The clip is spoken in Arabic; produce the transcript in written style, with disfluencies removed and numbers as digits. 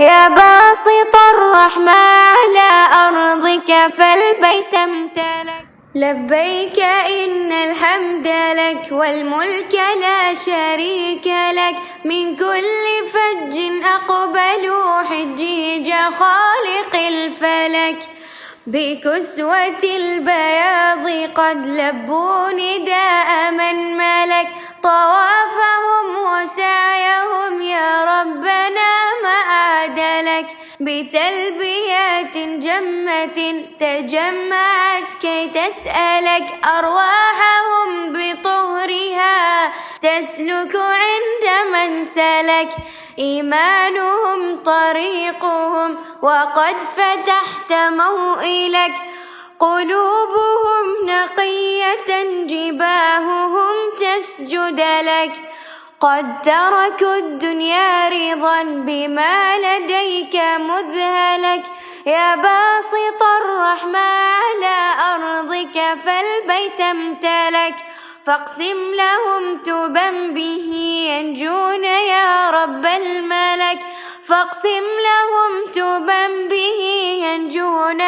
يا باسط الرحمة على أرضك فالبيت امتلك. لبيك إن الحمد لك والملك لا شريك لك، من كل فج أقبلوا حجيج خالق الفلك. بكسوة البياض قد لبوا نداء من ملك، طوافهم وسعيهم يا ربنا ما أعدلك. بتلبيات جمة تجمعت كي تسألك، أرواحهم بطهرها تسلك عند من سلك. إيمانهم طريقهم وقد فتحت موئلك، قلوبهم نقية جباههم تسجد لك. قد تركوا الدنيا رضا بما لديك مذهلك، يا باسط الرحمة على أرضك فالبيت امتلك. فاقسم لهم تبا به ينجون يا رب الملك، فاقسم لهم تبا به ينجون